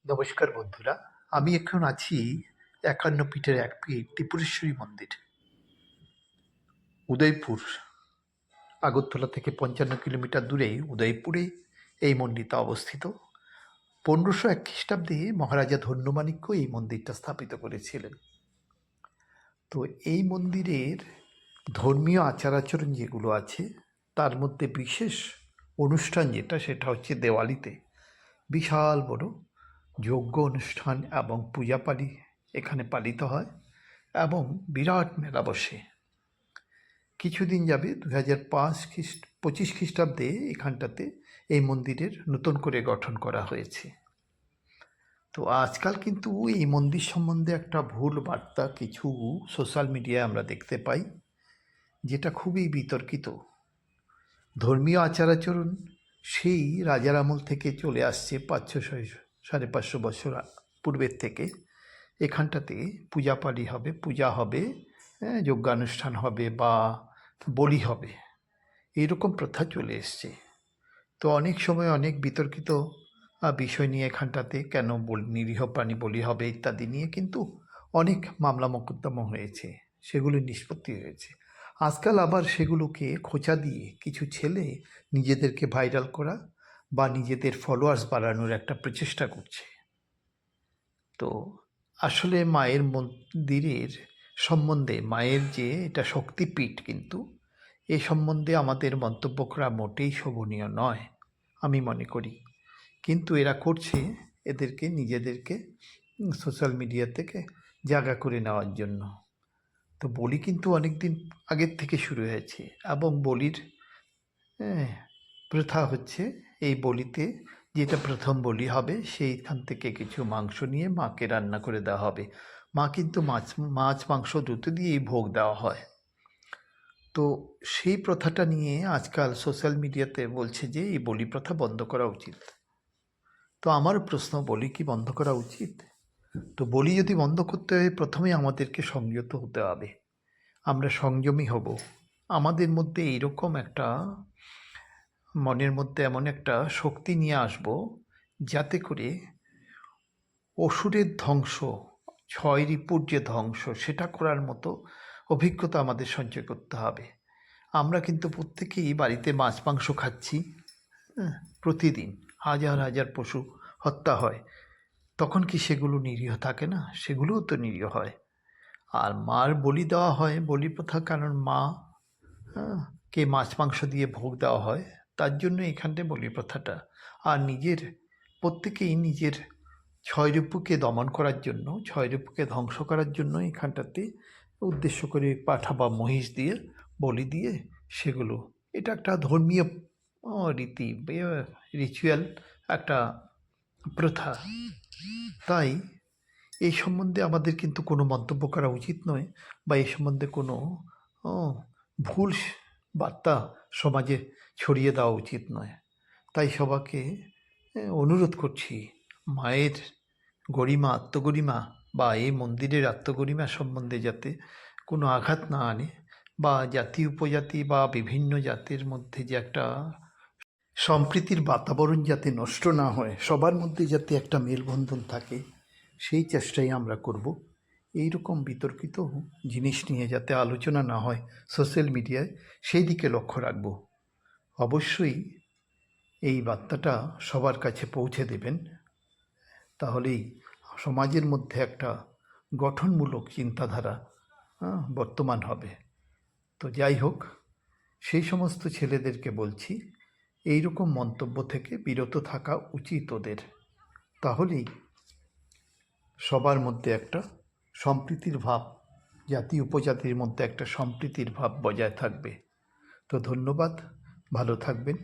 নমস্কার বন্ধুরা, আমি এখন আছি ৫১ পীঠের এক পীঠ ত্রিপুরেশ্বরী মন্দির, উদয়পুর। আগরতলা থেকে ৫৫ কিলোমিটার দূরে উদয়পুরে এই মন্দিরটা অবস্থিত। ১৫০১ খ্রিস্টাব্দে মহারাজা ধন্যমাণিক্য এই মন্দিরটা স্থাপিত করেছিলেন। তো এই মন্দিরের ধর্মীয় আচার আচরণ যেগুলো আছে, তার মধ্যে বিশেষ অনুষ্ঠান যেটা, সেটা হচ্ছে দেওয়ালিতে বিশাল বড় যজ্ঞ অনুষ্ঠান এবং পূজাপালি এখানে পালিত হয় এবং বিরাট মেলা বসে। কিছুদিন যাবে ২০০৫ খ্রিস্টাব্দে এখানটাতে এই মন্দিরের নতুন করে গঠন করা হয়েছে। তো আজকাল কিন্তু এই মন্দির সম্বন্ধে একটা ভুল বার্তা কিছু সোশ্যাল মিডিয়ায় আমরা দেখতে পাই, যেটা খুবই বিতর্কিত। ধর্মীয় আচার আচরণ সেই রাজার আমল থেকে চলে আসছে, ৫০০-৫৫০ বছর পূর্বের থেকে। এখানটাতে পূজাপালি হবে, পূজা হবে, যজ্ঞানুষ্ঠান হবে বা বলি হবে, এইরকম প্রথা চলে এসছে। তো অনেক সময় অনেক বিতর্কিত বিষয় নিয়ে এখানটাতে কেন নিরীহ প্রাণী বলি হবে ইত্যাদি নিয়ে কিন্তু অনেক মামলা মোকদ্দমা হয়েছে, সেগুলো নিষ্পত্তি হয়েছে। আজকাল আবার সেগুলোকে খোঁচা দিয়ে কিছু ছেলে নিজেদেরকে ভাইরাল করা বা নিজেদের ফলোয়ার্স বাড়ানোর একটা প্রচেষ্টা করছে। তো আসলে মায়ের মন্দিরের সম্বন্ধে, মায়ের যে এটা শক্তিপীঠ, কিন্তু এ সম্বন্ধে আমাদের মন্তব্য করা মোটেই শোভনীয় নয় আমি মনে করি। কিন্তু এরা করছে এদেরকে নিজেদেরকে সোশ্যাল মিডিয়া থেকে জায়গা করে নেওয়ার জন্য। তো বলি কিন্তু অনেক দিন আগের থেকে শুরু হয়েছে এবং বলির প্রথা হচ্ছে এই বলিতে যেটা প্রথম বলি হবে সেইখান থেকে কিছু মাংস নিয়ে মাকে রান্না করে দেওয়া হবে। মা কিন্তু মাছ মাংস দুটো দিয়েই ভোগ দেওয়া হয়। তো সেই প্রথাটা নিয়ে আজকাল সোশ্যাল মিডিয়াতে বলছে যে এই বলি প্রথা বন্ধ করা উচিত। তো আমার প্রশ্ন, বলি কি বন্ধ করা উচিত? তো বলি যদি বন্ধ করতে হয়, প্রথমে আমাদেরকে সংযত হতে হবে। আমরা সংযমী হব। আমাদের মধ্যে এইরকম একটা, মনের মধ্যে এমন একটা শক্তি নিয়ে আসব, যাতে করে অসুরের ধ্বংস, ছয় রিপুর যে ধ্বংস, সেটা করার মতো অভিজ্ঞতা আমাদের সঞ্চয় করতে হবে। আমরা কিন্তু প্রত্যেকেই বাড়িতে মাছ মাংস খাচ্ছি, প্রতিদিন হাজার হাজার পশু হত্যা হয়। তখন কি সেগুলো নিরীহ থাকে না? সেগুলোও তো নিরীহ হয়। আর মার বলি দেওয়া হয়, বলি প্রথা, কারণ মা কে মাছ মাংস দিয়ে ভোগ দেওয়া হয়, তার জন্য এখানটায় বলি প্রথাটা। আর প্রত্যেকেই নিজের ছয় রিপুকে দমন করার জন্য, ছয় রিপুকে ধ্বংস করার জন্য এখানটাতে উদ্দেশ্য করে পাঠা বা মহিষ দিয়ে বলি দিয়ে সেগুলো, এটা একটা ধর্মীয় রীতি, রিচুয়াল, একটা প্রথা। তাই এই সম্বন্ধে আমাদের কিন্তু কোনো মন্তব্য করা উচিত নয়, বা এই সম্বন্ধে কোনো ভুল বার্তা সমাজে ছড়িয়ে দেওয়া উচিত নয়। তাই সবাইকে অনুরোধ করছি, মায়ের গরিমা, আত্মগরিমা বা এই মন্দিরের আত্মগরিমা সম্বন্ধে যাতে কোনো আঘাত না আনে, বা জাতি উপজাতি বা বিভিন্ন জাতির মধ্যে যে একটা সম্প্রীতির বাতাবরণ যাতে নষ্ট না হয়, সবার মধ্যে যাতে একটা মেলবন্ধন থাকে, সেই চেষ্টাই আমরা করব। এইরকম বিতর্কিত জিনিস নিয়ে যাতে আলোচনা না হয় সোশ্যাল মিডিয়ায়, সেই দিকে লক্ষ্য রাখব। অবশ্যই এই বার্তাটা সবার কাছে পৌঁছে দেবেন, তাহলেই সমাজের মধ্যে একটা গঠনমূলক চিন্তাধারা বর্তমান হবে। তো যাই হোক, সেই সমস্ত ছেলেদেরকে বলছি, এই রকম মন্তব্য থেকে বিরত থাকা উচিত ওদের। তাহলেই সবার মধ্যে একটা সম্প্রীতির ভাব, জাতি উপজাতির মধ্যে একটা সম্প্রীতির ভাব বজায় থাকবে। তো ধন্যবাদ, ভালো থাকবেন।